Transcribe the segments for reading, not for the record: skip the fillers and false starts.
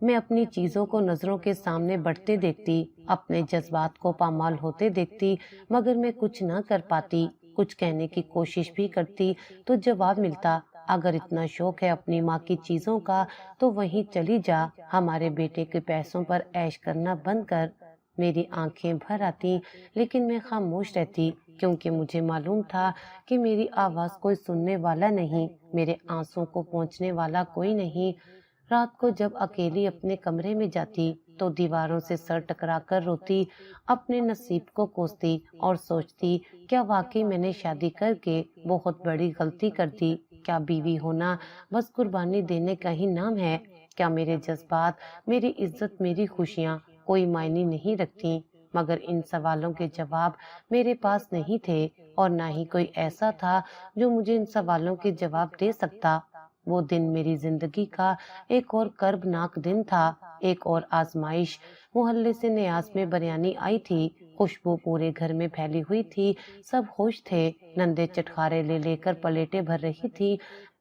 میں اپنی چیزوں کو نظروں کے سامنے بڑھتے دیکھتی، اپنے جذبات کو پامال ہوتے دیکھتی، مگر میں کچھ نہ کر پاتی۔ کچھ کہنے کی کوشش بھی کرتی تو جواب ملتا، اگر اتنا شوق ہے اپنی ماں کی چیزوں کا تو وہیں چلی جا، ہمارے بیٹے کے پیسوں پر عیش کرنا بند کر۔ میری آنکھیں بھر آتی لیکن میں خاموش رہتی، کیونکہ مجھے معلوم تھا کہ میری آواز کوئی سننے والا نہیں، میرے آنسوں کو پہنچنے والا کوئی نہیں۔ رات کو جب اکیلی اپنے کمرے میں جاتی تو دیواروں سے سر ٹکرا کر روتی، اپنے نصیب کو کوستی اور سوچتی، کیا واقعی میں نے شادی کر کے بہت بڑی غلطی کر دی؟ کیا بیوی ہونا بس قربانی دینے کا ہی نام ہے؟ کیا میرے جذبات، میری عزت، میری خوشیاں کوئی معنی نہیں رکھتی؟ مگر ان سوالوں کے جواب میرے پاس نہیں تھے، اور نہ ہی کوئی ایسا تھا جو مجھے ان سوالوں کے جواب دے سکتا۔ وہ دن میری زندگی کا ایک اور کربناک دن تھا، ایک اور آزمائش۔ محلے سے نیاز میں بریانی آئی تھی، خوشبو پورے گھر میں پھیلی ہوئی تھی، سب خوش تھے، نندے چٹخارے لے لے کر پلیٹیں بھر رہی تھی،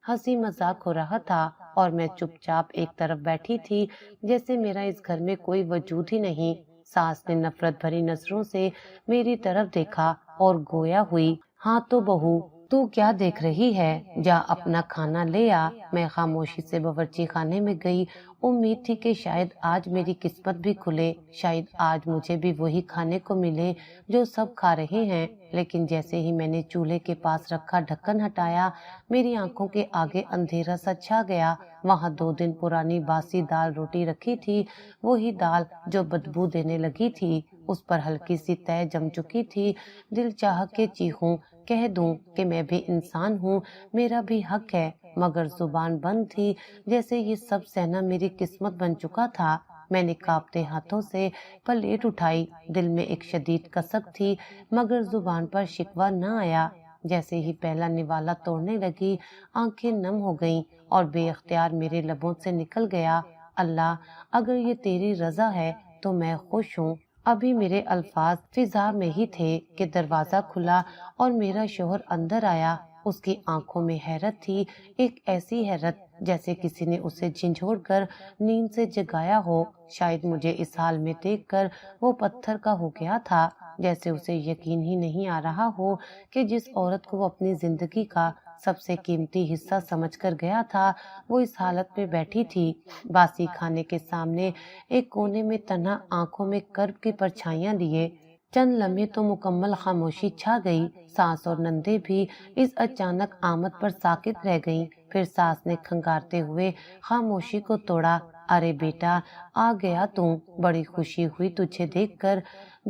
ہنسی مذاق ہو رہا تھا، اور میں چپ چاپ ایک طرف بیٹھی تھی، جیسے میرا اس گھر میں کوئی وجود ہی نہیں۔ ساس نے نفرت بھری نظروں سے میری طرف دیکھا اور گویا ہوئی، ہاں تو بہو، تو کیا دیکھ رہی ہے، جا اپنا کھانا لے آ۔ میں خاموشی سے باورچی خانے میں گئی، امید تھی کہ شاید آج میری قسمت بھی کھلے، شاید آج مجھے بھی وہی کھانے کو ملے جو سب کھا رہے ہیں۔ لیکن جیسے ہی میں نے چولہے کے پاس رکھا ڈھکن ہٹایا، میری آنکھوں کے آگے اندھیرا سا چھا گیا۔ وہاں 2 دن پرانی باسی دال روٹی رکھی تھی، وہی دال جو بدبو دینے لگی تھی، اس پر ہلکی سی تہ جم چکی تھی۔ دل چاہ کے چیخوں، کہہ دوں کہ میں بھی انسان ہوں، میرا بھی حق ہے، مگر زبان بند تھی، جیسے یہ سب سہنا میری قسمت بن چکا تھا۔ میں نے کانپتے ہاتھوں سے پلیٹ اٹھائی، دل میں ایک شدید کسک تھی، مگر زبان پر شکوہ نہ آیا۔ جیسے ہی پہلا نوالا توڑنے لگی، آنکھیں نم ہو گئیں اور بے اختیار میرے لبوں سے نکل گیا، اللہ، اگر یہ تیری رضا ہے تو میں خوش ہوں۔ ابھی میرے الفاظ فضا میں ہی تھے کہ دروازہ کھلا اور میرا شوہر اندر آیا۔ اس کی آنکھوں میں حیرت تھی، ایک ایسی حیرت جیسے کسی نے اسے جھنجھوڑ کر نیند سے جگایا ہو۔ شاید مجھے اس حال میں دیکھ کر وہ پتھر کا ہو گیا تھا، جیسے اسے یقین ہی نہیں آ رہا ہو کہ جس عورت کو وہ اپنی زندگی کا سب سے قیمتی حصہ سمجھ کر گیا تھا، وہ اس حالت میں بیٹھی تھی، باسی کھانے کے سامنے ایک کونے میں تنہا، آنکھوں میں کرب کی پرچھائیاں لیے۔ چند لمحے تو مکمل خاموشی چھا گئی، ساس اور نندے بھی اس اچانک آمد پر ساکت رہ گئیں۔ پھر ساس نے کھنگارتے ہوئے خاموشی کو توڑا، ارے بیٹا، آ گیا تو، بڑی خوشی ہوئی تجھے دیکھ کر،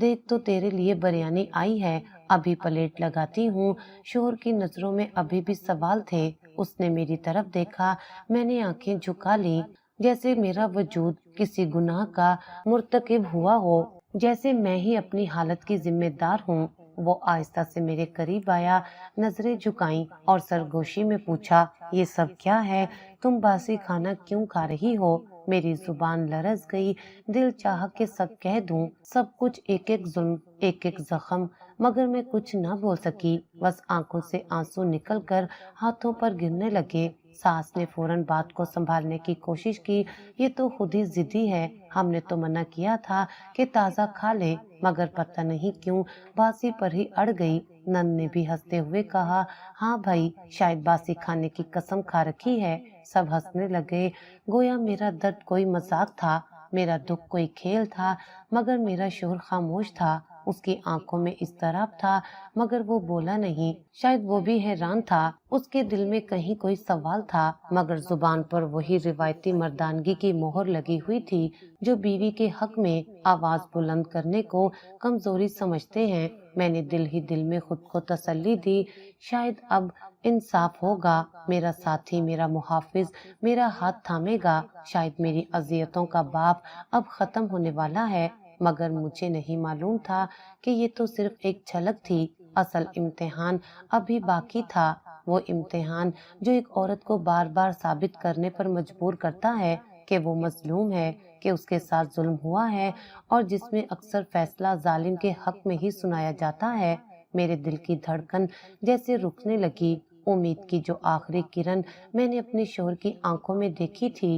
دیکھ تو تیرے لیے بریانی آئی ہے، ابھی پلیٹ لگاتی ہوں۔ شوہر کی نظروں میں ابھی بھی سوال تھے، اس نے میری طرف دیکھا، میں نے آنکھیں جھکا لی، جیسے میرا وجود کسی گناہ کا مرتکب ہوا ہو، جیسے میں ہی اپنی حالت کی ذمہ دار ہوں۔ وہ آہستہ سے میرے قریب آیا، نظریں جھکائیں اور سرگوشی میں پوچھا، یہ سب کیا ہے؟ تم باسی کھانا کیوں کھا رہی ہو؟ میری زبان لرز گئی، دل چاہ کہ سب کہہ دوں، سب کچھ، ایک ایک ظلم، ایک ایک زخم، مگر میں کچھ نہ بول سکی، بس آنکھوں سے آنسو نکل کر ہاتھوں پر گرنے لگے۔ ساس نے فوراً بات کو سنبھالنے کی کوشش کی، یہ تو خود ہی ضدی ہے، ہم نے تو منع کیا تھا کہ تازہ کھا لے، مگر پتہ نہیں کیوں باسی پر ہی اڑ گئی۔ نند نے بھی ہنستے ہوئے کہا، ہاں بھائی، شاید باسی کھانے کی قسم کھا رکھی ہے۔ سب ہنسنے لگے، گویا میرا درد کوئی مذاق تھا، میرا دکھ کوئی کھیل تھا، مگر میرا شوہر خاموش تھا، اس کی آنکھوں میں اضطراب تھا، مگر وہ بولا نہیں۔ شاید وہ بھی حیران تھا، اس کے دل میں کہیں کوئی سوال تھا، مگر زبان پر وہی روایتی مردانگی کی مہر لگی ہوئی تھی جو بیوی کے حق میں آواز بلند کرنے کو کمزوری سمجھتے ہیں۔ میں نے دل ہی دل میں خود کو تسلی دی، شاید اب انصاف ہوگا، میرا ساتھی، میرا محافظ میرا ہاتھ تھامے گا، شاید میری اذیتوں کا باپ اب ختم ہونے والا ہے۔ مگر مجھے نہیں معلوم تھا کہ یہ تو صرف ایک جھلک تھی، اصل امتحان ابھی باقی تھا، وہ امتحان جو ایک عورت کو بار بار ثابت کرنے پر مجبور کرتا ہے کہ وہ مظلوم ہے، کہ اس کے ساتھ ظلم ہوا ہے، اور جس میں اکثر فیصلہ ظالم کے حق میں ہی سنایا جاتا ہے۔ میرے دل کی دھڑکن جیسے رکنے لگی، امید کی جو آخری کرن میں نے اپنے شوہر کی آنکھوں میں دیکھی تھی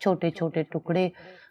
چھوٹے چھوٹے ٹکڑے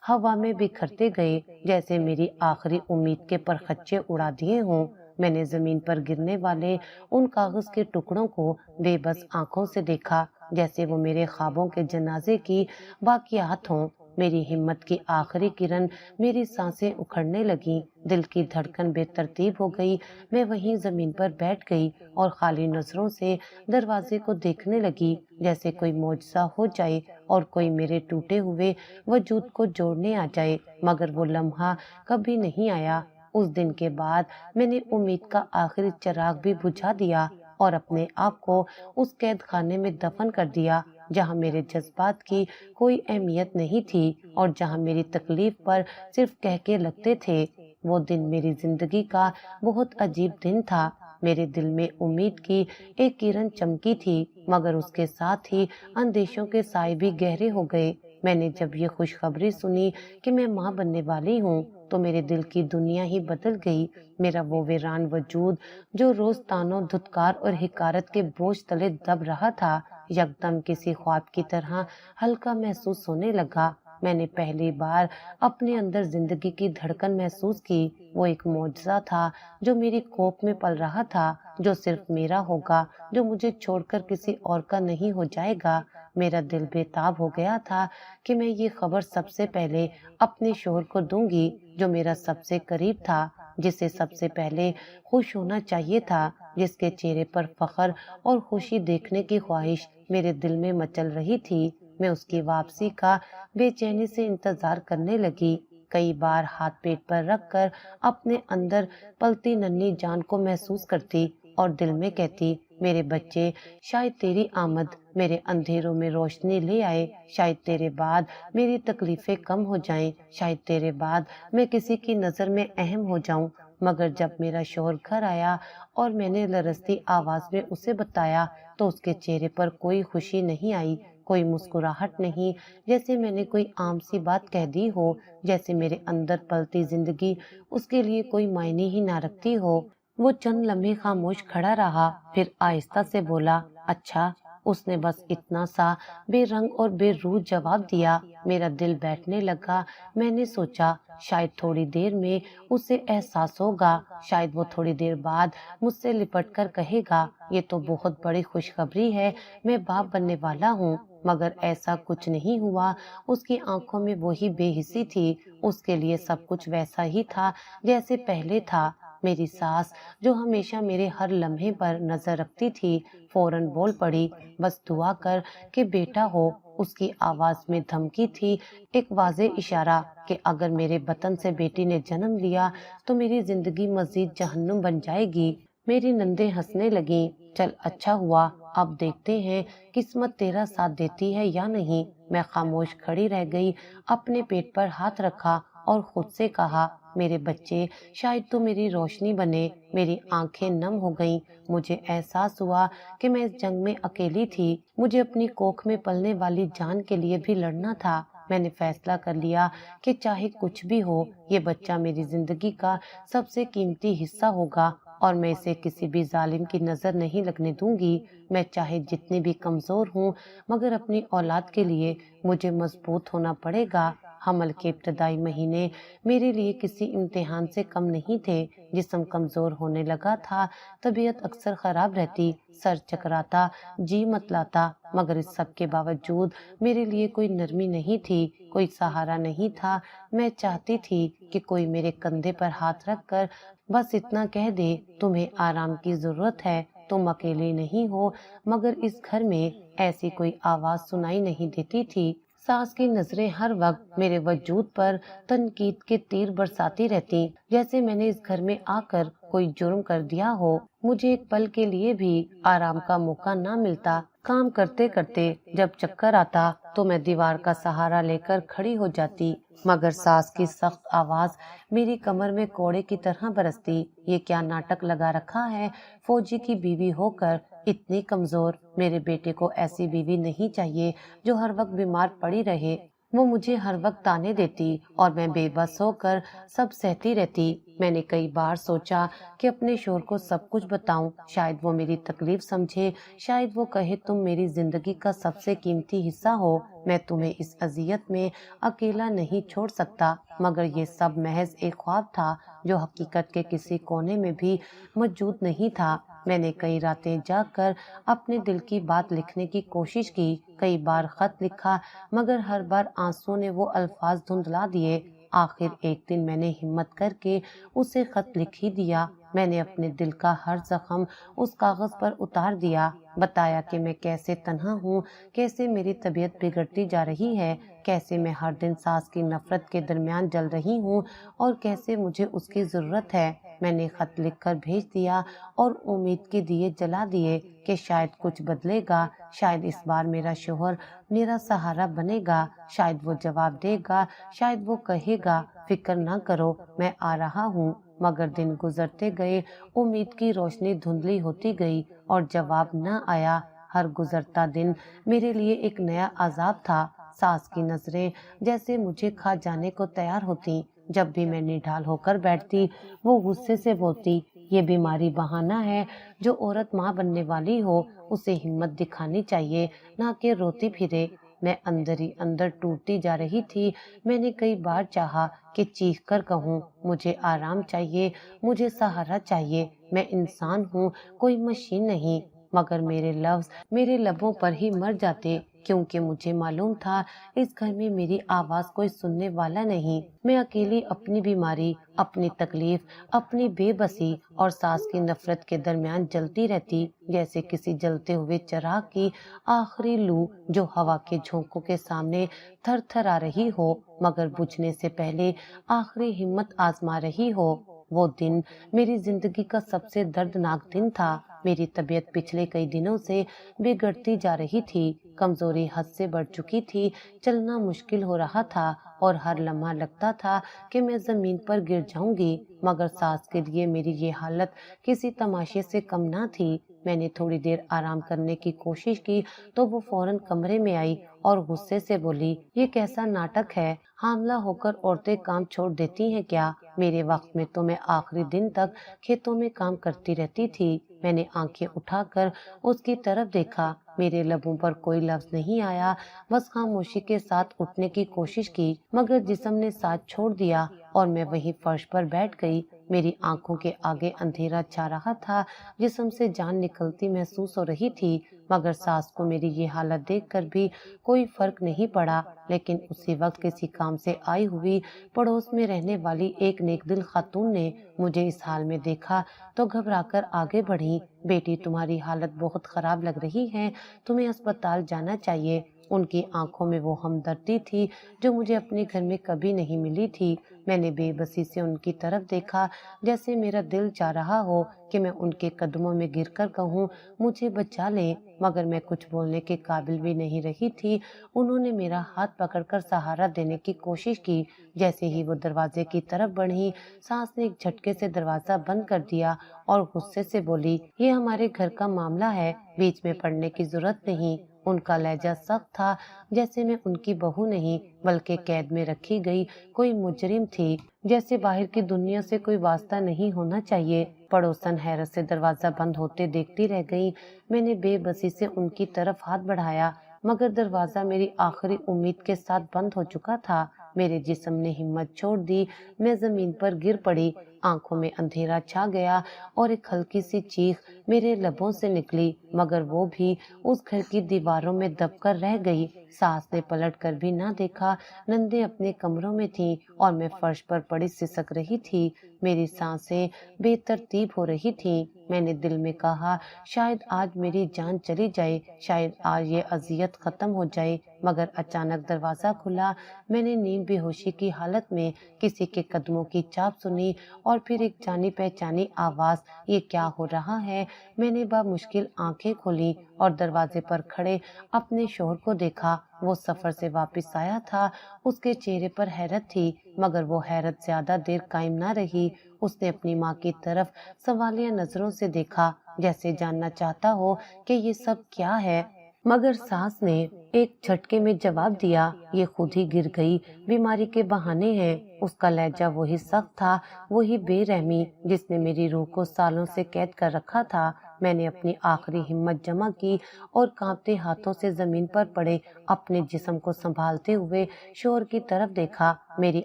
ہوا میں بکھرتے گئے، جیسے میری آخری امید کے پرخچے اڑا دیے ہوں۔ میں نے زمین پر گرنے والے ان کاغذ کے ٹکڑوں کو بے بس آنکھوں سے دیکھا، جیسے وہ میرے خوابوں کے جنازے کی باقیات ہوں۔ میری ہمت کی آخری کرن، میری سانسیں اکھڑنے لگیں، دل کی دھڑکن بے ترتیب ہو گئی۔ میں وہیں زمین پر بیٹھ گئی اور خالی نظروں سے دروازے کو دیکھنے لگی، جیسے کوئی معجزہ ہو جائے اور کوئی میرے ٹوٹے ہوئے وجود کو جوڑنے آ جائے، مگر وہ لمحہ کبھی نہیں آیا۔ اس دن کے بعد میں نے امید کا آخری چراغ بھی بجھا دیا اور اپنے آپ کو اس قید خانے میں دفن کر دیا جہاں میرے جذبات کی کوئی اہمیت نہیں تھی اور جہاں میری تکلیف پر صرف کہکے لگتے تھے۔ وہ دن میری زندگی کا بہت عجیب دن تھا۔ میرے دل میں امید کی ایک کرن چمکی تھی، مگر اس کے ساتھ ہی اندیشوں کے سائے بھی گہرے ہو گئے۔ میں نے جب یہ خوشخبری سنی کہ میں ماں بننے والی ہوں تو میرے دل کی دنیا ہی بدل گئی۔ میرا وہ ویران وجود جو روز تانوں، دھتکار اور حقارت کے بوجھ تلے دب رہا تھا، یکدم کسی خواب کی طرح ہلکا محسوس ہونے لگا۔ میں نے پہلی بار اپنے اندر زندگی کی دھڑکن محسوس کی۔ وہ ایک معجزہ تھا جو میری کوکھ میں پل رہا تھا، جو صرف میرا ہوگا، جو مجھے چھوڑ کر کسی اور کا نہیں ہو جائے گا۔ میرا دل بے تاب ہو گیا تھا کہ میں یہ خبر سب سے پہلے اپنے شوہر کو دوں گی، جو میرا سب سے قریب تھا، جسے سب سے پہلے خوش ہونا چاہیے تھا، جس کے چہرے پر فخر اور خوشی دیکھنے کی خواہش میرے دل میں مچل رہی تھی۔ میں اس کی واپسی کا بے چینی سے انتظار کرنے لگی، کئی بار ہاتھ پیٹ پر رکھ کر اپنے اندر پلتی ننھی جان کو محسوس کرتی اور دل میں کہتی، میرے بچے، شاید تیری آمد میرے اندھیروں میں روشنی لے آئے، شاید تیرے بعد میری تکلیفیں کم ہو جائیں، شاید تیرے بعد میں کسی کی نظر میں اہم ہو جاؤں۔ مگر جب میرا شوہر گھر آیا اور میں نے لرزتی آواز میں اسے بتایا تو اس کے چہرے پر کوئی خوشی نہیں آئی، کوئی مسکراہٹ نہیں، جیسے میں نے کوئی عام سی بات کہہ دی ہو، جیسے میرے اندر پلتی زندگی اس کے لیے کوئی معنی ہی نہ رکھتی ہو۔ وہ چند لمحے خاموش کھڑا رہا، پھر آہستہ سے بولا، اچھا۔ اس نے بس اتنا سا بے رنگ اور بے روح جواب دیا۔ میرا دل بیٹھنے لگا۔ میں نے سوچا، شاید تھوڑی دیر میں اسے احساس ہوگا، شاید وہ تھوڑی دیر بعد مجھ سے لپٹ کر کہے گا، یہ تو بہت بڑی خوشخبری ہے، میں باپ بننے والا ہوں۔ مگر ایسا کچھ نہیں ہوا۔ اس کی آنکھوں میں وہی بے حسی تھی، اس کے لیے سب کچھ ویسا ہی تھا جیسے پہلے تھا۔ میری ساس جو ہمیشہ میرے ہر لمحے پر نظر رکھتی تھی، فوراً بول پڑی، بس دعا کر کہ بیٹا ہو۔ اس کی آواز میں دھمکی تھی، ایک واضح اشارہ کہ اگر میرے بطن سے بیٹی نے جنم لیا تو میری زندگی مزید جہنم بن جائے گی۔ میری نندیں ہنسنے لگیں، چل اچھا ہوا، اب دیکھتے ہیں قسمت تیرا ساتھ دیتی ہے یا نہیں۔ میں خاموش کھڑی رہ گئی، اپنے پیٹ پر ہاتھ رکھا اور خود سے کہا، میرے بچے، شاید تو میری روشنی بنے۔ میری آنکھیں نم ہو گئیں، مجھے احساس ہوا کہ میں اس جنگ میں اکیلی تھی، مجھے اپنی کوکھ میں پلنے والی جان کے لیے بھی لڑنا تھا۔ میں نے فیصلہ کر لیا کہ چاہے کچھ بھی ہو، یہ بچہ میری زندگی کا سب سے قیمتی حصہ ہوگا اور میں اسے کسی بھی ظالم کی نظر نہیں لگنے دوں گی۔ میں چاہے جتنی بھی کمزور ہوں، مگر اپنی اولاد کے لیے مجھے مضبوط ہونا پڑے گا۔ حمل کے ابتدائی مہینے میرے لیے کسی امتحان سے کم نہیں تھے۔ جسم کمزور ہونے لگا تھا، طبیعت اکثر خراب رہتی، سر چکراتا، جی متلاتا، مگر اس سب کے باوجود میرے لیے کوئی نرمی نہیں تھی، کوئی سہارا نہیں تھا۔ میں چاہتی تھی کہ کوئی میرے کندھے پر ہاتھ رکھ کر بس اتنا کہہ دے، تمہیں آرام کی ضرورت ہے، تم اکیلے نہیں ہو۔ مگر اس گھر میں ایسی کوئی آواز سنائی نہیں دیتی تھی۔ ساس کی نظریں ہر وقت میرے وجود پر تنقید کے تیر برساتی رہتی، جیسے میں نے اس گھر میں آ کر کوئی جرم کر دیا ہو۔ مجھے ایک پل کے لیے بھی آرام کا موقع نہ ملتا۔ کام کرتے کرتے جب چکر آتا تو میں دیوار کا سہارا لے کر کھڑی ہو جاتی، مگر ساس کی سخت آواز میری کمر میں کوڑے کی طرح برستی، یہ کیا ناٹک لگا رکھا ہے، فوجی کی بیوی ہو کر اتنی کمزور۔ میرے بیٹے کو ایسی بیوی نہیں چاہیے جو ہر وقت بیمار پڑی رہے۔ وہ مجھے ہر وقت تانے دیتی اور میں بے بس ہو کر سب سہتی رہتی۔ میں نے کئی بار سوچا کہ اپنے شوہر کو سب کچھ بتاؤں، شاید وہ میری تکلیف سمجھے، شاید وہ کہے تم میری زندگی کا سب سے قیمتی حصہ ہو، میں تمہیں اس اذیت میں اکیلا نہیں چھوڑ سکتا۔ مگر یہ سب محض ایک خواب تھا جو حقیقت کے کسی کونے میں بھی موجود نہیں تھا۔ میں نے کئی راتیں جاگ کر اپنے دل کی بات لکھنے کی کوشش کی، کئی بار خط لکھا، مگر ہر بار آنسو نے وہ الفاظ دھندلا دیے۔ آخر ایک دن میں نے ہمت کر کے اسے خط لکھ ہی دیا۔ میں نے اپنے دل کا ہر زخم اس کاغذ پر اتار دیا، بتایا کہ میں کیسے تنہا ہوں، کیسے میری طبیعت بگڑتی جا رہی ہے، کیسے میں ہر دن ساس کی نفرت کے درمیان جل رہی ہوں اور کیسے مجھے اس کی ضرورت ہے۔ میں نے خط لکھ کر بھیج دیا اور امید کے دیے جلا دیے کہ شاید کچھ بدلے گا، شاید اس بار میرا شوہر میرا سہارا بنے گا، شاید وہ جواب دے گا، شاید وہ کہے گا فکر نہ کرو میں آ رہا ہوں۔ مگر دن گزرتے گئے، امید کی روشنی دھندلی ہوتی گئی اور جواب نہ آیا۔ ہر گزرتا دن میرے لیے ایک نیا عذاب تھا۔ ساس کی نظریں جیسے مجھے کھا جانے کو تیار ہوتی۔ جب بھی میں نڈھال ہو کر بیٹھتی، وہ غصے سے بولتی، یہ بیماری بہانہ ہے، جو عورت ماں بننے والی ہو اسے ہمت دکھانی چاہیے، نہ کہ روتی پھرے۔ میں اندر ہی اندر ٹوٹتی جا رہی تھی۔ میں نے کئی بار چاہا کہ چیخ کر کہوں مجھے آرام چاہیے، مجھے سہارا چاہیے، میں انسان ہوں، کوئی مشین نہیں، مگر میرے لفظ میرے لبوں پر ہی مر جاتے، کیونکہ مجھے معلوم تھا اس گھر میں میری آواز کوئی سننے والا نہیں۔ میں اکیلی اپنی بیماری، اپنی تکلیف، اپنی بے بسی اور ساس کی نفرت کے درمیان جلتی رہتی، جیسے کسی جلتے ہوئے چراغ کی آخری لو جو ہوا کے جھونکوں کے سامنے تھر تھر آ رہی ہو، مگر بجھنے سے پہلے آخری ہمت آزما رہی ہو۔ وہ دن میری زندگی کا سب سے دردناک دن تھا۔ میری طبیعت پچھلے کئی دنوں سے بگڑتی جا رہی تھی، کمزوری حد سے بڑھ چکی تھی، چلنا مشکل ہو رہا تھا اور ہر لمحہ لگتا تھا کہ میں زمین پر گر جاؤں گی۔ مگر ساس کے لیے میری یہ حالت کسی تماشے سے کم نہ تھی۔ میں نے تھوڑی دیر آرام کرنے کی کوشش کی تو وہ فوراً کمرے میں آئی اور غصے سے بولی، یہ کیسا ناٹک ہے، حاملہ ہو کر عورتیں کام چھوڑ دیتی ہیں کیا؟ میرے وقت میں تو میں آخری دن تک کھیتوں میں کام کرتی رہتی تھی۔ میں نے آنکھیں اٹھا کر اس کی طرف دیکھا، میرے لبوں پر کوئی لفظ نہیں آیا، بس خاموشی کے ساتھ اٹھنے کی کوشش کی، مگر جسم نے ساتھ چھوڑ دیا اور میں وہیں فرش پر بیٹھ گئی۔ میری آنکھوں کے آگے اندھیرا چھا رہا تھا، جسم سے جان نکلتی محسوس ہو رہی تھی، مگر ساس کو میری یہ حالت دیکھ کر بھی کوئی فرق نہیں پڑا۔ لیکن اسی وقت کسی کام سے آئی ہوئی پڑوس میں رہنے والی ایک نیک دل خاتون نے مجھے اس حال میں دیکھا تو گھبرا کر آگے بڑھی، بیٹی تمہاری حالت بہت خراب لگ رہی ہے، تمہیں اسپتال جانا چاہیے۔ ان کی آنکھوں میں وہ ہمدردی تھی جو مجھے اپنے گھر میں کبھی نہیں ملی تھی۔ میں نے بے بسی سے ان کی طرف دیکھا، جیسے میرا دل چاہ رہا ہو کہ میں ان کے قدموں میں گر کر کہوں مجھے بچا لیں، مگر میں کچھ بولنے کے قابل بھی نہیں رہی تھی۔ انہوں نے میرا ہاتھ پکڑ کر سہارا دینے کی کوشش کی۔ جیسے ہی وہ دروازے کی طرف بڑھی، ساس نے ایک جھٹکے سے دروازہ بند کر دیا اور غصے سے بولی، یہ ہمارے گھر کا معاملہ ہے، بیچ میں پڑنے کی ضرورت نہیں۔ ان کا لہجہ سخت تھا، جیسے میں ان کی بہو نہیں بلکہ قید میں رکھی گئی کوئی مجرم تھی، جیسے باہر کی دنیا سے کوئی واسطہ نہیں ہونا چاہیے۔ پڑوسن حیرت سے دروازہ بند ہوتے دیکھتی رہ گئی۔ میں نے بے بسی سے ان کی طرف ہاتھ بڑھایا، مگر دروازہ میری آخری امید کے ساتھ بند ہو چکا تھا۔ میرے جسم نے ہمت چھوڑ دی، میں زمین پر گر پڑی، آنکھوں میں اندھیرا چھا گیا اور ایک ہلکی سی چیخ میرے لبوں سے نکلی، مگر وہ بھی اس گھر کی دیواروں میں دب کر رہ گئی۔ ساس نے پلٹ کر بھی نہ دیکھا، نندیں اپنے کمروں میں تھیں اور میں فرش پر پڑی سسک رہی تھی۔ میری سانسیں بے ترتیب ہو رہی تھیں۔ میں نے دل میں کہا شاید آج میری جان چلی جائے، شاید آج یہ اذیت ختم ہو جائے، مگر اچانک دروازہ کھلا۔ میں نے نیم بے ہوشی کی حالت میں کسی کے قدموں کی چاپ سنی اور پھر ایک جانی پہچانی آواز، یہ کیا ہو رہا ہے؟ میں نے بامشکل آنکھیں کھولی اور دروازے پر کھڑے اپنے شوہر کو دیکھا۔ وہ سفر سے واپس آیا تھا، اس کے چہرے پر حیرت تھی، مگر وہ حیرت زیادہ دیر قائم نہ رہی۔ اس نے اپنی ماں کی طرف سوالیہ نظروں سے دیکھا، جیسے جاننا چاہتا ہو کہ یہ سب کیا ہے، مگر ساس نے ایک جھٹکے میں جواب دیا، یہ خود ہی گر گئی، بیماری کے بہانے ہیں۔ اس کا لہجہ وہی سخت تھا، وہی بے رحمی جس نے میری روح کو سالوں سے قید کر رکھا تھا۔ میں نے اپنی آخری ہمت جمع کی اور کانپتے ہاتھوں سے زمین پر پڑے اپنے جسم کو سنبھالتے ہوئے شوہر کی طرف دیکھا۔ میری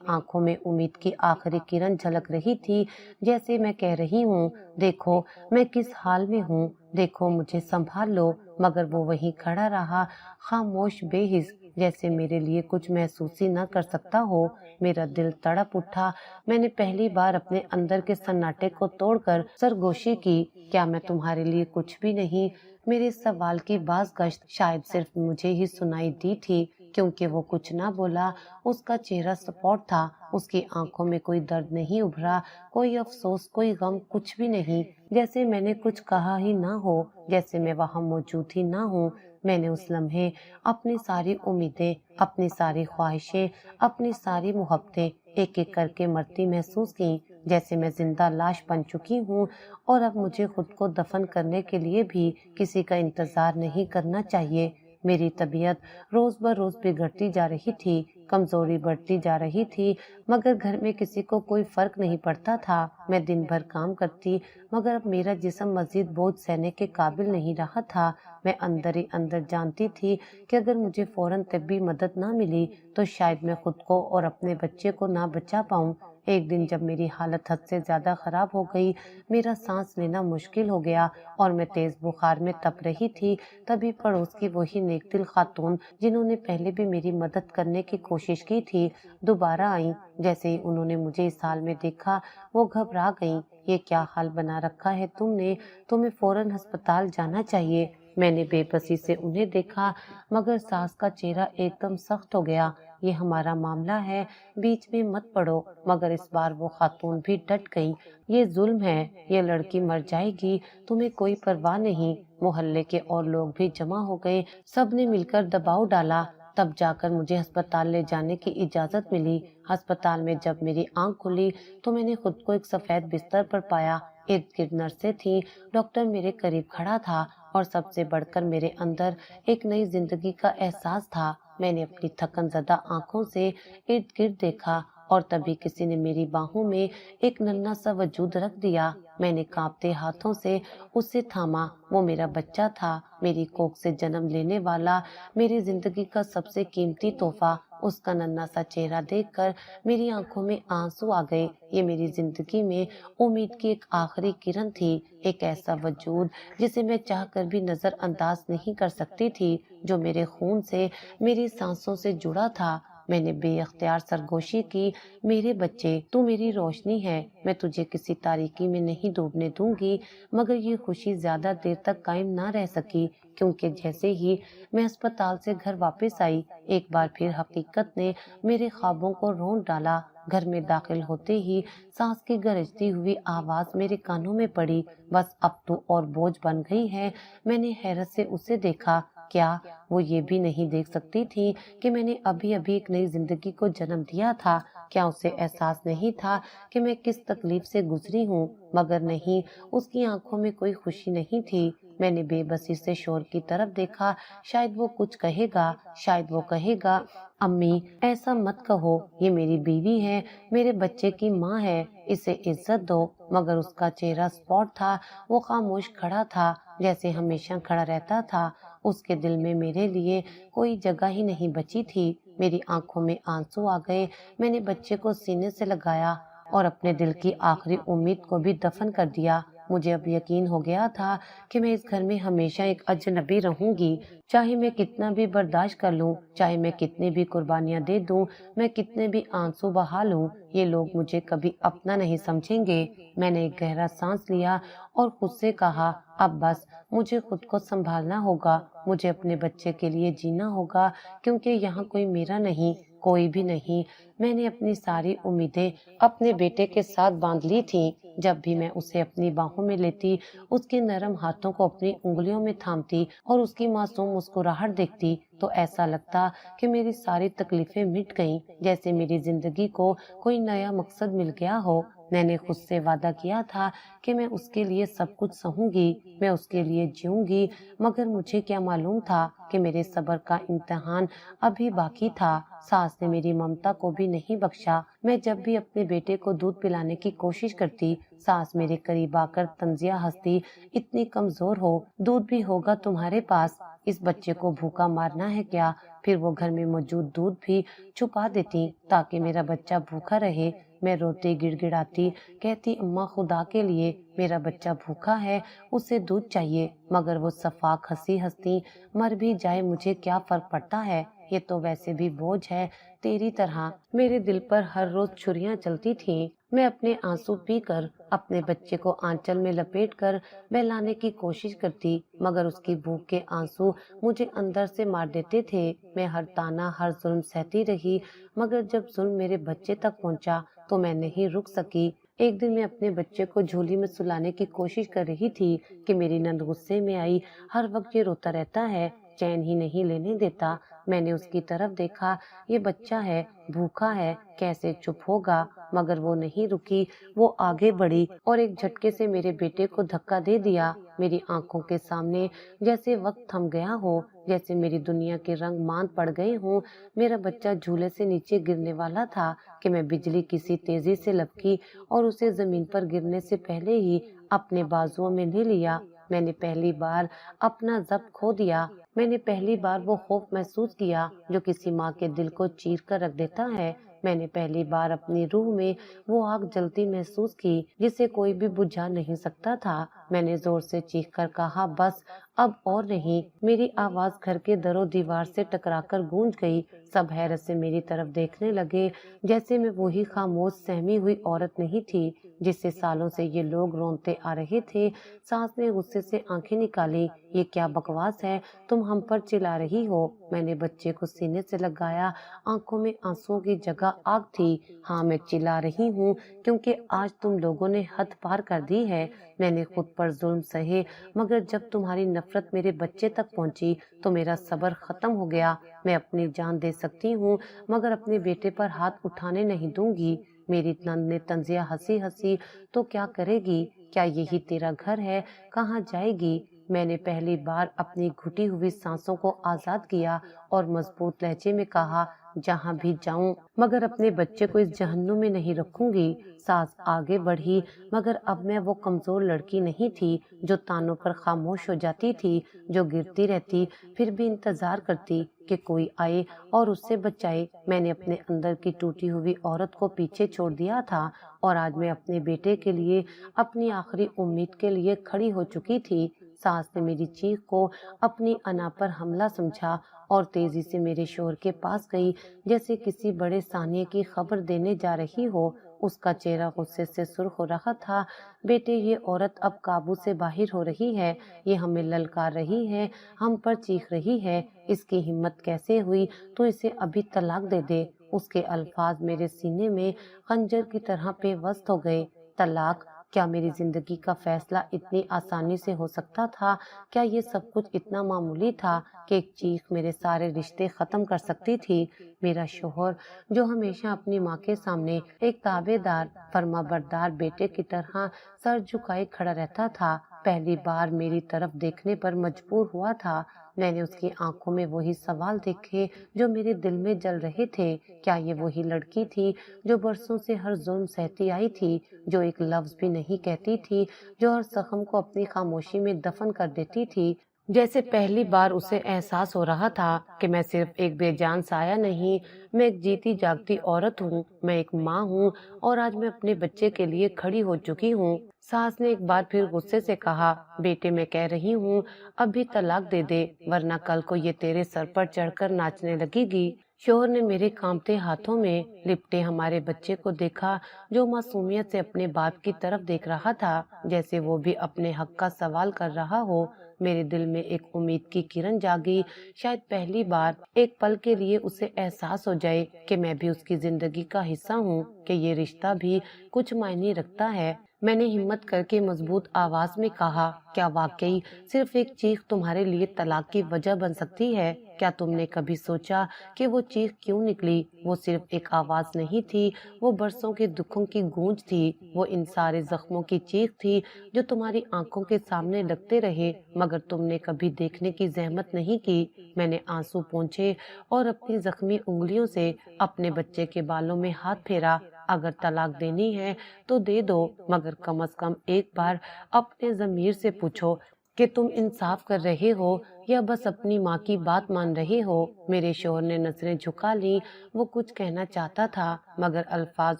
آنکھوں میں امید کی آخری کرن جھلک رہی تھی، جیسے میں کہہ رہی ہوں، دیکھو میں کس حال میں ہوں، دیکھو مجھے سنبھال لو۔ مگر وہ وہیں کھڑا رہا، خاموش، بے حس، جیسے میرے لیے کچھ محسوس ہی نہ کر سکتا ہو۔ میرا دل تڑپ اٹھا۔ میں نے پہلی بار اپنے اندر کے سناٹے کو توڑ کر سرگوشی کی، کیا میں تمہارے لیے کچھ بھی نہیں؟ میرے سوال کی بازگشت شاید صرف مجھے ہی سنائی دی تھی، کیونکہ وہ کچھ نہ بولا۔ اس کا چہرہ سپوٹ تھا، اس کی آنکھوں میں کوئی درد نہیں ابھرا، کوئی افسوس، کوئی غم، کچھ بھی نہیں، جیسے میں نے کچھ کہا ہی نہ ہو، جیسے میں وہاں موجود ہی نہ ہوں۔ میں نے اس لمحے اپنی ساری امیدیں، اپنی ساری خواہشیں، اپنی ساری محبتیں ایک ایک کر کے مرتی محسوس کی، جیسے میں زندہ لاش بن چکی ہوں اور اب مجھے خود کو دفن کرنے کے لیے بھی کسی کا انتظار نہیں کرنا چاہیے۔ میری طبیعت روز بروز بگڑتی جا رہی تھی، کمزوری بڑھتی جا رہی تھی، مگر گھر میں کسی کو کوئی فرق نہیں پڑتا تھا۔ میں دن بھر کام کرتی، مگر اب میرا جسم مزید بوجھ سہنے کے قابل نہیں رہا تھا۔ میں اندر ہی اندر جانتی تھی کہ اگر مجھے فوراً طبی مدد نہ ملی تو شاید میں خود کو اور اپنے بچے کو نہ بچا پاؤں۔ ایک دن جب میری حالت حد سے زیادہ خراب ہو گئی، میرا سانس لینا مشکل ہو گیا اور میں تیز بخار میں تپ رہی تھی، تبھی پڑوس کی وہی نیک دل خاتون جنہوں نے پہلے بھی میری مدد کرنے کی کوشش کی تھی، دوبارہ آئیں۔ جیسے ہی انہوں نے مجھے اس حال میں دیکھا، وہ گھبرا گئیں۔ یہ کیا حال بنا رکھا ہے تم نے؟ تمہیں فوراً ہسپتال جانا چاہیے۔ میں نے بے بسی سے انہیں دیکھا، مگر ساس کا چہرہ ایک دم سخت ہو گیا۔ یہ ہمارا معاملہ ہے، بیچ میں مت پڑو۔ مگر اس بار وہ خاتون بھی ڈٹ گئی۔ یہ ظلم ہے، یہ لڑکی مر جائے گی، تمہیں کوئی پرواہ نہیں۔ محلے کے اور لوگ بھی جمع ہو گئے، سب نے مل کر دباؤ ڈالا، تب جا کر مجھے ہسپتال لے جانے کی اجازت ملی۔ ہسپتال میں جب میری آنکھ کھلی تو میں نے خود کو ایک سفید بستر پر پایا، ارد گرد نرسیں تھیں، ڈاکٹر میرے قریب کھڑا تھا اور سب سے بڑھ کر میرے اندر ایک نئی زندگی کا احساس تھا۔ میں نے اپنی تھکن زدہ آنکھوں سے ارد گرد دیکھا اور تبھی کسی نے میری باہوں میں ایک ننھا سا وجود رکھ دیا۔ میں نے کانپتے ہاتھوں سے اسے تھاما۔ وہ میرا بچہ تھا، میری کوکھ سے جنم لینے والا، میری زندگی کا سب سے قیمتی تحفہ۔ اس کا ننھا سا چہرہ دیکھ کر میری آنکھوں میں آنسو آ گئے۔ یہ میری زندگی میں امید کی ایک آخری کرن تھی، ایک ایسا وجود جسے میں چاہ کر بھی نظر انداز نہیں کر سکتی تھی، جو میرے خون سے، میری سانسوں سے جڑا تھا۔ میں نے بے اختیار سرگوشی کی، میرے بچے، تو میری روشنی ہے، میں تجھے کسی تاریکی میں نہیں ڈوبنے دوں گی۔ مگر یہ خوشی زیادہ دیر تک قائم نہ رہ سکی، کیونکہ جیسے ہی میں اسپتال سے گھر واپس آئی، ایک بار پھر حقیقت نے میرے خوابوں کو رونٹ ڈالا۔ گھر میں داخل ہوتے ہی سانس کی گرجتی ہوئی آواز میرے کانوں میں پڑی، بس اب تو اور بوجھ بن گئی ہے۔ میں نے حیرت سے اسے دیکھا، کیا وہ یہ بھی نہیں دیکھ سکتی تھی کہ میں نے ابھی ابھی ایک نئی زندگی کو جنم دیا تھا؟ کیا اسے احساس نہیں تھا کہ میں کس تکلیف سے گزری ہوں؟ مگر نہیں، اس کی آنکھوں میں کوئی خوشی نہیں تھی۔ میں نے بے بسی سے شوہر کی طرف دیکھا، شاید وہ کچھ کہے گا، شاید وہ کہے گا، امی ایسا مت کہو، یہ میری بیوی ہے، میرے بچے کی ماں ہے، اسے عزت دو۔ مگر اس کا چہرہ سپاٹ تھا، وہ خاموش کھڑا تھا، جیسے ہمیشہ کھڑا رہتا تھا۔ اس کے دل میں میرے لیے کوئی جگہ ہی نہیں بچی تھی۔ میری آنکھوں میں آنسو آ گئے۔ میں نے بچے کو سینے سے لگایا اور اپنے دل کی آخری امید کو بھی دفن کر دیا۔ مجھے اب یقین ہو گیا تھا کہ میں اس گھر میں ہمیشہ ایک اجنبی رہوں گی، چاہے میں کتنا بھی برداشت کر لوں، چاہے میں کتنی بھی قربانیاں دے دوں، میں کتنے بھی آنسو بہا لوں، یہ لوگ مجھے کبھی اپنا نہیں سمجھیں گے۔ میں نے ایک گہرا سانس لیا اور خود سے کہا، اب بس، مجھے خود کو سنبھالنا ہوگا، مجھے اپنے بچے کے لیے جینا ہوگا، کیونکہ یہاں کوئی میرا نہیں، کوئی بھی نہیں۔ میں نے اپنی ساری امیدیں اپنے بیٹے کے ساتھ باندھ لی تھیں۔ جب بھی میں اسے اپنی باہوں میں لیتی، اس کے نرم ہاتھوں کو اپنی انگلیوں میں تھامتی اور اس کی معصوم مسکراہٹ دیکھتی، تو ایسا لگتا کہ میری ساری تکلیفیں مٹ گئیں، جیسے میری زندگی کو کوئی نیا مقصد مل گیا ہو۔ میں نے خود سے وعدہ کیا تھا کہ میں اس کے لیے سب کچھ سہوں گی، میں اس کے لیے جیوں گی، مگر مجھے کیا معلوم تھا کہ میرے صبر کا امتحان ابھی باقی تھا۔ ساس نے میری ممتا کو بھی نہیں بخشا۔ میں جب بھی اپنے بیٹے کو دودھ پلانے کی کوشش کرتی، ساس میرے قریب آ کر طنزیہ ہنستی، اتنی کمزور ہو، دودھ بھی ہوگا تمہارے پاس، اس بچے کو بھوکا مارنا ہے کیا؟ پھر وہ گھر میں موجود دودھ بھی چھپا دیتی تاکہ میرا بچہ بھوکا رہے۔ میں روتے گڑ گڑاتی، کہتی اماں خدا کے لیے میرا بچہ بھوکا ہے، اسے دودھ چاہیے، مگر وہ صفاق ہنسی ہنستی، مر بھی جائے مجھے کیا فرق پڑتا ہے، یہ تو ویسے بھی بوجھ ہے تیری طرح۔ میرے دل پر ہر روز چھریاں چلتی تھیں۔ میں اپنے آنسو پی کر اپنے بچے کو آنچل میں لپیٹ کر بہلانے کی کوشش کرتی، مگر اس کی بھوک کے آنسو مجھے اندر سے مار دیتے تھے۔ میں ہر تانا، ہر ظلم سہتی رہی، مگر جب ظلم میرے بچے تک پہنچا تو میں نہیں رک سکی۔ ایک دن میں اپنے بچے کو جھولی میں سلانے کی کوشش کر رہی تھی کہ میری نند غصے میں آئی، ہر وقت یہ روتا رہتا ہے، چین ہی نہیں لینے دیتا۔ میں نے اس کی طرف دیکھا، یہ بچہ ہے، بھوکا ہے، کیسے چپ ہوگا، مگر وہ نہیں رکی، وہ آگے بڑھی اور ایک جھٹکے سے میرے بیٹے کو دھکا دے دیا۔ میری آنکھوں کے سامنے جیسے وقت تھم گیا ہو، جیسے میری دنیا کے رنگ ماند پڑ گئے ہوں۔ میرا بچہ جھولے سے نیچے گرنے والا تھا کہ میں بجلی کسی تیزی سے لپکی اور اسے زمین پر گرنے سے پہلے ہی اپنے بازوؤں میں لے لیا۔ میں نے پہلی بار اپنا ضبط کھو دیا۔ میں نے پہلی بار وہ خوف محسوس کیا جو کسی ماں کے دل کو چیر کر رکھ دیتا ہے۔ میں نے پہلی بار اپنی روح میں وہ آگ جلتی محسوس کی جسے کوئی بھی بجھا نہیں سکتا تھا۔ میں نے زور سے چیخ کر کہا، بس اب اور نہیں۔ میری آواز گھر کے در و دیوار سے ٹکرا کر گونج گئی۔ سب حیرت سے میری طرف دیکھنے لگے، جیسے میں وہی خاموش سہمی ہوئی عورت نہیں تھی جس سے سالوں سے یہ لوگ رونتے آ رہے تھے۔ ساس نے غصے سے آنکھیں نکالی، یہ کیا بکواس ہے، تم ہم پر چلا رہی ہو؟ میں نے بچے کو سینے سے لگایا، آنکھوں میں آنسوؤں کی جگہ آگ تھی۔ ہاں میں چلا رہی ہوں کیونکہ آج تم لوگوں نے حد پار کر دی ہے۔ میں نے خود پر ظلم سہے، مگر جب تمہاری نفرت میرے بچے تک پہنچی تو میرا صبر ختم ہو گیا۔ میں اپنی جان دے سکتی ہوں مگر اپنے بیٹے پر ہاتھ اٹھانے نہیں دوں گی۔ میری نند نے طنزیہ ہنسی ہنسی، تو کیا کرے گی؟ کیا یہی تیرا گھر ہے؟ کہاں جائے گی؟ میں نے پہلی بار اپنی گھٹی ہوئی سانسوں کو آزاد کیا اور مضبوط لہجے میں کہا، جہاں بھی جاؤں مگر اپنے بچے کو اس جہنم میں نہیں رکھوں گی۔ ساس آگے بڑھی، مگر اب میں وہ کمزور لڑکی نہیں تھی جو تانوں پر خاموش ہو جاتی تھی، جو گرتی رہتی پھر بھی انتظار کرتی کہ کوئی آئے اور اس سے بچائے۔ میں نے اپنے اندر کی ٹوٹی ہوئی عورت کو پیچھے چھوڑ دیا تھا اور آج میں اپنے بیٹے کے لیے، اپنی آخری امید کے لیے کھڑی ہو چکی تھی۔ ساس نے میری چیخ کو اپنی انا پر حملہ سمجھا اور تیزی سے میرے شوہر کے پاس گئی، جیسے کسی بڑے سانیے کی خبر دینے جا رہی ہو۔ اس کا چہرہ غصے سے سرخ ہو رہا تھا۔ بیٹے، یہ عورت اب قابو سے باہر ہو رہی ہے، یہ ہمیں للکار رہی ہے، ہم پر چیخ رہی ہے، اس کی ہمت کیسے ہوئی، تو اسے ابھی طلاق دے دے۔ اس کے الفاظ میرے سینے میں خنجر کی طرح پیوست ہو گئے۔ طلاق؟ کیا میری زندگی کا فیصلہ اتنی آسانی سے ہو سکتا تھا؟ کیا یہ سب کچھ اتنا معمولی تھا کہ ایک چیخ میرے سارے رشتے ختم کر سکتی تھی؟ میرا شوہر جو ہمیشہ اپنی ماں کے سامنے ایک تابع دار، فرما بردار بیٹے کی طرح سر جھکائے کھڑا رہتا تھا، پہلی بار میری طرف دیکھنے پر مجبور ہوا تھا۔ میں نے اس کی آنکھوں میں وہی سوال دیکھے جو میرے دل میں جل رہے تھے۔ کیا یہ وہی لڑکی تھی جو برسوں سے ہر ظلم سہتی آئی تھی، جو ایک لفظ بھی نہیں کہتی تھی، جو ہر زخم کو اپنی خاموشی میں دفن کر دیتی تھی؟ جیسے پہلی بار اسے احساس ہو رہا تھا کہ میں صرف ایک بے جان سایہ نہیں، میں ایک جیتی جاگتی عورت ہوں، میں ایک ماں ہوں اور آج میں اپنے بچے کے لیے کھڑی ہو چکی ہوں۔ ساس نے ایک بار پھر غصے سے کہا، بیٹے میں کہہ رہی ہوں اب بھی طلاق دے دے، ورنہ کل کو یہ تیرے سر پر چڑھ کر ناچنے لگے گی۔ شوہر نے میرے کانپتے ہاتھوں میں لپٹے ہمارے بچے کو دیکھا جو معصومیت سے اپنے باپ کی طرف دیکھ رہا تھا، جیسے وہ بھی اپنے حق کا سوال کر رہا ہو۔ میرے دل میں ایک امید کی کرن جاگی، شاید پہلی بار ایک پل کے لیے اسے احساس ہو جائے کہ میں بھی اس کی زندگی کا حصہ ہوں، کہ یہ رشتہ بھی کچھ معنی رکھتا ہے۔ میں نے ہمت کر کے مضبوط آواز میں کہا، کیا واقعی صرف ایک چیخ تمہارے لیے طلاق کی وجہ بن سکتی ہے؟ کیا تم نے کبھی سوچا کہ وہ چیخ کیوں نکلی؟ وہ صرف ایک آواز نہیں تھی، وہ برسوں کے دکھوں کی گونج تھی، وہ ان سارے زخموں کی چیخ تھی جو تمہاری آنکھوں کے سامنے لگتے رہے مگر تم نے کبھی دیکھنے کی زحمت نہیں کی۔ میں نے آنسو پونچھے اور اپنی زخمی انگلیوں سے اپنے بچے کے بالوں میں ہاتھ پھیرا۔ اگر طلاق دینی ہے تو دے دو، مگر کم از کم ایک بار اپنے ضمیر سے پوچھو کہ تم انصاف کر رہے ہو یا بس اپنی ماں کی بات مان رہے ہو۔ میرے شوہر نے نظریں جھکا لی، وہ کچھ کہنا چاہتا تھا مگر الفاظ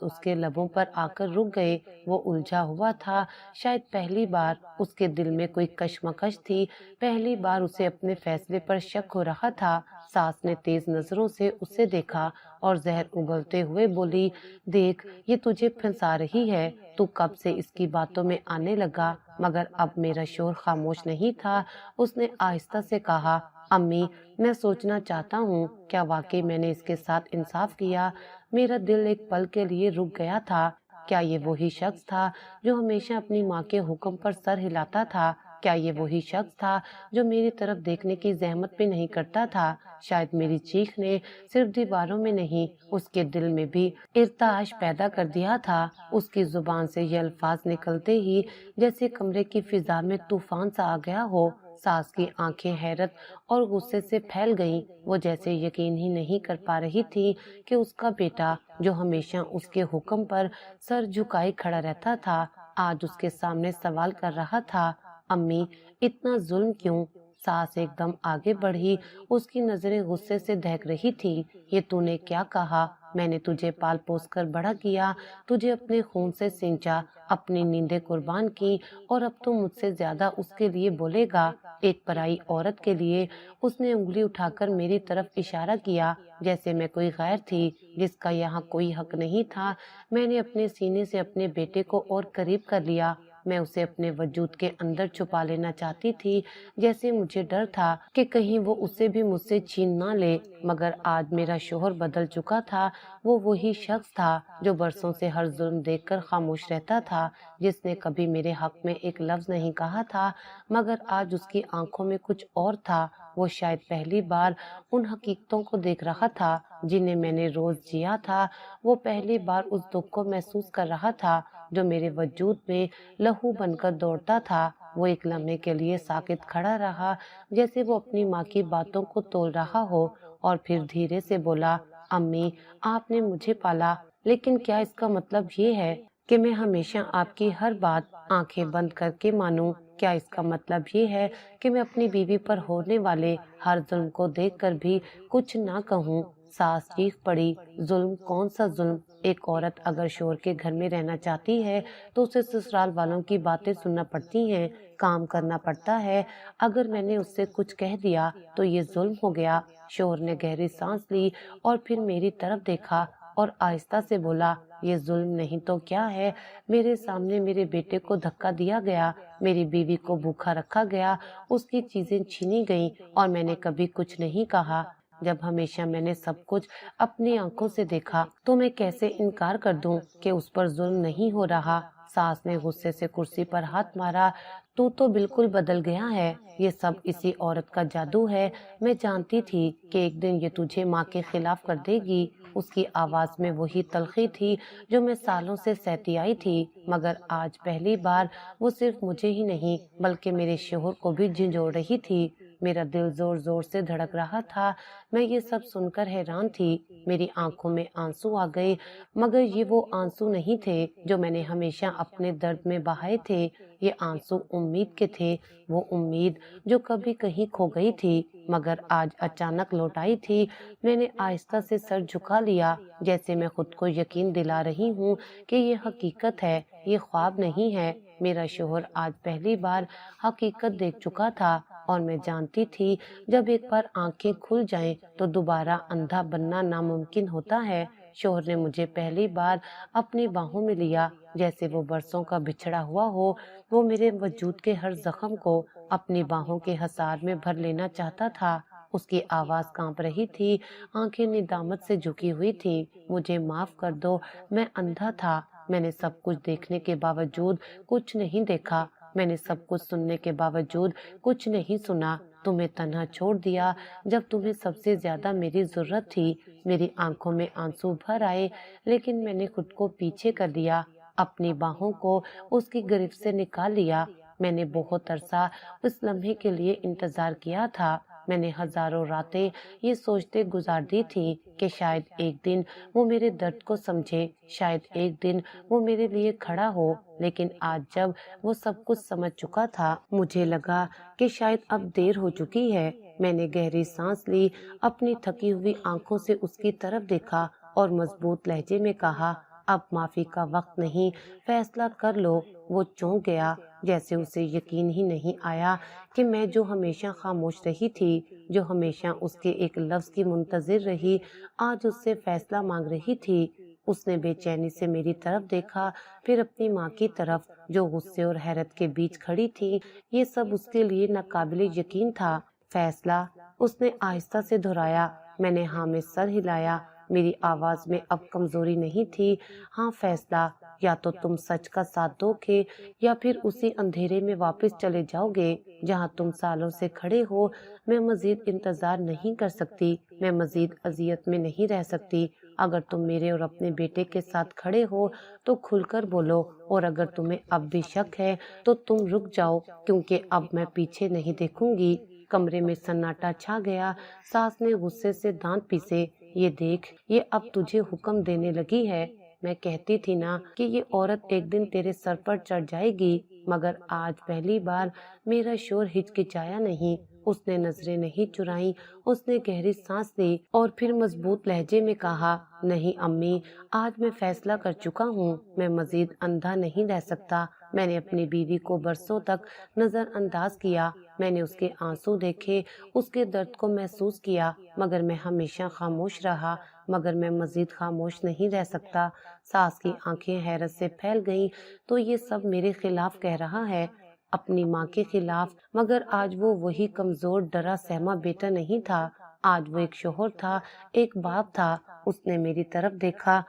اس کے لبوں پر آ کر رک گئے۔ وہ الجھا ہوا تھا، شاید پہلی بار اس کے دل میں کوئی کشمکش تھی، پہلی بار اسے اپنے فیصلے پر شک ہو رہا تھا۔ ساس نے تیز نظروں سے اسے دیکھا اور زہر اگلتے ہوئے بولی، دیکھ یہ تجھے پھنسا رہی ہے، تو کب سے اس کی باتوں میں آنے لگا؟ مگر اب میرا شوہر خاموش نہیں تھا، اس نے آہستہ سے کہا، امی میں سوچنا چاہتا ہوں کیا واقعی میں نے اس کے ساتھ انصاف کیا؟ میرا دل ایک پل کے لیے رک گیا تھا۔ کیا یہ وہی شخص تھا جو ہمیشہ اپنی ماں کے حکم پر سر ہلاتا تھا؟ کیا یہ وہی شخص تھا جو میری طرف دیکھنے کی زحمت بھی نہیں کرتا تھا؟ شاید میری چیخ نے صرف دیواروں میں نہیں، اس کے دل میں بھی ارتعاش پیدا کر دیا تھا۔ اس کی زبان سے یہ الفاظ نکلتے ہی جیسے کمرے کی فضا میں طوفان سا آ گیا ہو۔ ساس کی آنکھیں حیرت اور غصے سے پھیل گئیں، وہ جیسے یقین ہی نہیں کر پا رہی تھی کہ اس کا بیٹا جو ہمیشہ اس کے حکم پر سر جھکائے کھڑا رہتا تھا، آج اس کے سامنے سوال کر رہا تھا، امی اتنا ظلم کیوں؟ ساس ایک دم آگے بڑھی، اس کی نظریں غصے سے دہک رہی تھی۔ یہ تو نے کیا کہا؟ میں نے تجھے پال پوس کر بڑا کیا، تجھے اپنے خون سے سینچا، اپنی نیندیں قربان کی، اور اب تو مجھ سے زیادہ اس کے لیے بولے گا؟ ایک پرائی عورت کے لیے؟ اس نے انگلی اٹھا کر میری طرف اشارہ کیا جیسے میں کوئی غیر تھی جس کا یہاں کوئی حق نہیں تھا۔ میں نے اپنے سینے سے اپنے بیٹے کو اور قریب کر لیا، میں اسے اپنے وجود کے اندر چھپا لینا چاہتی تھی، جیسے مجھے ڈر تھا کہ کہیں وہ اسے بھی مجھ سے چھین نہ لے۔ مگر آج میرا شوہر بدل چکا تھا، وہ وہی شخص تھا جو برسوں سے ہر ظلم دیکھ کر خاموش رہتا تھا، جس نے کبھی میرے حق میں ایک لفظ نہیں کہا تھا، مگر آج اس کی آنکھوں میں کچھ اور تھا۔ وہ شاید پہلی بار ان حقیقتوں کو دیکھ رہا تھا جنہیں میں نے روز جیا تھا، وہ پہلی بار اس دکھ کو محسوس کر رہا تھا جو میرے وجود میں لہو بن کر دوڑتا تھا۔ وہ ایک لمحے کے لیے ساکت کھڑا رہا، جیسے وہ اپنی ماں کی باتوں کو تول رہا ہو، اور پھر دھیرے سے بولا، امی آپ نے مجھے پالا، لیکن کیا اس کا مطلب یہ ہے کہ میں ہمیشہ آپ کی ہر بات آنکھیں بند کر کے مانوں؟ کیا اس کا مطلب یہ ہے کہ میں اپنی بیوی پر ہونے والے ہر ظلم کو دیکھ کر بھی کچھ نہ کہوں؟ ساس چیخ پڑی، ظلم؟ کون سا ظلم؟ ایک عورت اگر شوہر کے گھر میں رہنا چاہتی ہے تو اسے سسرال والوں کی باتیں سننا پڑتی ہیں، کام کرنا پڑتا ہے۔ اگر میں نے اس سے کچھ کہہ دیا تو یہ ظلم ہو گیا۔ شوہر نے گہری سانس لی اور پھر میری طرف دیکھا اور آہستہ سے بولا، یہ ظلم نہیں تو کیا ہے؟ میرے سامنے میرے بیٹے کو دھکا دیا گیا، میری بیوی کو بھوکا رکھا گیا، اس کی چیزیں چھینی گئیں اور میں نے کبھی کچھ نہیں کہا۔ جب ہمیشہ میں نے سب کچھ اپنی آنکھوں سے دیکھا تو میں کیسے انکار کر دوں کہ اس پر ظلم نہیں ہو رہا؟ ساس نے غصے سے کرسی پر ہاتھ مارا، تو بالکل بدل گیا ہے، یہ سب اسی عورت کا جادو ہے۔ میں جانتی تھی کہ ایک دن یہ تجھے ماں کے خلاف کر دے گی۔ اس کی آواز میں وہی تلخی تھی جو میں سالوں سے سہتی آئی تھی، مگر آج پہلی بار وہ صرف مجھے ہی نہیں بلکہ میرے شوہر کو بھی جھنجھوڑ رہی تھی۔ میرا دل زور زور سے دھڑک رہا تھا، میں یہ سب سن کر حیران تھی۔ میری آنکھوں میں آنسو آ گئے، مگر یہ وہ آنسو نہیں تھے جو میں نے ہمیشہ اپنے درد میں بہائے تھے، یہ آنسو امید کے تھے، وہ امید جو کبھی کہیں کھو گئی تھی مگر آج اچانک لوٹ آئی تھی۔ میں نے آہستہ سے سر جھکا لیا، جیسے میں خود کو یقین دلا رہی ہوں کہ یہ حقیقت ہے، یہ خواب نہیں ہے۔ میرا شوہر آج پہلی بار حقیقت دیکھ چکا تھا، اور میں جانتی تھی جب ایک بار آنکھیں کھل جائیں تو دوبارہ اندھا بننا ناممکن ہوتا ہے۔ شوہر نے مجھے پہلی بار اپنی باہوں میں لیا، جیسے وہ برسوں کا بچھڑا ہوا ہو۔ وہ میرے وجود کے ہر زخم کو اپنی باہوں کے حصار میں بھر لینا چاہتا تھا۔ اس کی آواز کانپ رہی تھی، آنکھیں ندامت سے جھکی ہوئی تھی، مجھے معاف کر دو، میں اندھا تھا، میں نے سب کچھ دیکھنے کے باوجود کچھ نہیں دیکھا، میں نے سب کچھ سننے کے باوجود کچھ نہیں سنا، تمہیں تنہا چھوڑ دیا جب تمہیں سب سے زیادہ میری ضرورت تھی۔ میری آنکھوں میں آنسو بھر آئے، لیکن میں نے خود کو پیچھے کر دیا، اپنی باہوں کو اس کی گرفت سے نکال لیا۔ میں نے بہت عرصہ اس لمحے کے لیے انتظار کیا تھا، میں نے ہزاروں راتیں یہ سوچتے گزار دی تھی کہ شاید ایک دن وہ میرے درد کو سمجھے، شاید ایک دن وہ میرے لیے کھڑا ہو، لیکن آج جب وہ سب کچھ سمجھ چکا تھا مجھے لگا کہ شاید اب دیر ہو چکی ہے۔ میں نے گہری سانس لی، اپنی تھکی ہوئی آنکھوں سے اس کی طرف دیکھا اور مضبوط لہجے میں کہا، اب معافی کا وقت نہیں، فیصلہ کر لو۔ وہ چونک گیا، جیسے اسے یقین ہی نہیں آیا کہ میں جو ہمیشہ خاموش رہی تھی، جو ہمیشہ اس کے ایک لفظ کی منتظر رہی، آج اس سے فیصلہ مانگ رہی تھی۔ اس نے بے چینی سے میری طرف دیکھا، پھر اپنی ماں کی طرف جو غصے اور حیرت کے بیچ کھڑی تھی۔ یہ سب اس کے لیے ناقابل یقین تھا۔ فیصلہ، اس نے آہستہ سے دہرایا۔ میں نے ہاں میں سر ہلایا، میری آواز میں اب کمزوری نہیں تھی۔ ہاں فیصلہ، یا تو تم سچ کا ساتھ دو گے یا پھر اسی اندھیرے میں واپس چلے جاؤ گے جہاں تم سالوں سے کھڑے ہو۔ میں مزید انتظار نہیں کر سکتی، میں مزید اذیت میں نہیں رہ سکتی۔ اگر تم میرے اور اپنے بیٹے کے ساتھ کھڑے ہو تو کھل کر بولو، اور اگر تمہیں اب بھی شک ہے تو تم رک جاؤ، کیونکہ اب میں پیچھے نہیں دیکھوں گی۔ کمرے میں سناٹا چھا گیا۔ ساس نے غصے سے دانت پیسے، یہ دیکھ، یہ اب تجھے حکم دینے لگی ہے۔ میں کہتی تھی نا کہ یہ عورت ایک دن تیرے سر پر چڑھ جائے گی، مگر آج پہلی بار میرا شور ہچکچایا نہیں۔ اس نے نظریں نہیں چرائیں، اس نے گہری سانس لی اور پھر مضبوط لہجے میں کہا، نہیں امی، آج میں فیصلہ کر چکا ہوں، میں مزید اندھا نہیں رہ سکتا۔ میں نے اپنی بیوی کو برسوں تک نظر انداز کیا، میں نے اس کے آنسو دیکھے، اس کے درد کو محسوس کیا، مگر میں ہمیشہ خاموش رہا، مگر میں مزید خاموش نہیں رہ سکتا۔ ساس کی آنکھیں حیرت سے پھیل گئیں، تو یہ سب میرے خلاف کہہ رہا ہے، اپنی ماں کے خلاف؟ مگر آج وہ وہی کمزور ڈرا سہما بیٹا نہیں تھا، آج وہ ایک شوہر تھا، ایک باپ تھا۔ اس نے میری طرف دیکھا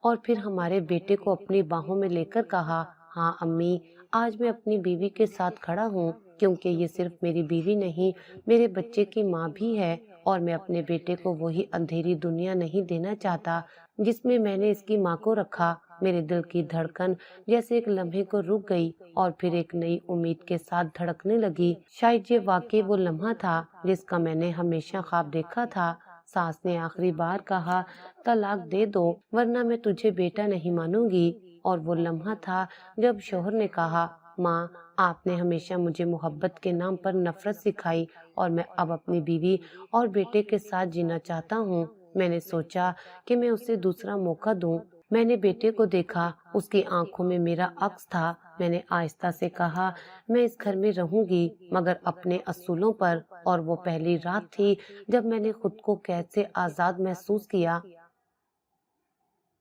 اور پھر ہمارے بیٹے کو اپنی باہوں میں لے کر کہا، ہاں امی، آج میں اپنی بیوی کے ساتھ کھڑا ہوں، کیونکہ یہ صرف میری بیوی نہیں، میرے بچے کی ماں بھی ہے، اور میں اپنے بیٹے کو وہی اندھیری دنیا نہیں دینا چاہتا جس میں نے اس کی ماں کو رکھا۔ میرے دل کی دھڑکن جیسے ایک لمحے کو رک گئی اور پھر ایک نئی امید کے ساتھ دھڑکنے لگی۔ شاید یہ واقعی وہ لمحہ تھا جس کا میں نے ہمیشہ خواب دیکھا تھا۔ ساس نے آخری بار کہا، طلاق دے دو ورنہ میں تجھے بیٹا نہیں مانوں گی۔ اور وہ لمحہ تھا جب شوہر نے کہا، ماں، آپ نے ہمیشہ مجھے محبت کے نام پر نفرت سکھائی، اور میں اب اپنی بیوی اور بیٹے کے ساتھ جینا چاہتا ہوں۔ میں نے سوچا کہ میں اسے دوسرا موقع دوں۔ میں نے بیٹے کو دیکھا، اس کی آنکھوں میں میرا عکس تھا۔ میں نے آہستہ سے کہا، میں اس گھر میں رہوں گی، مگر اپنے اصولوں پر۔ اور وہ پہلی رات تھی جب میں نے خود کو قید سے آزاد محسوس کیا۔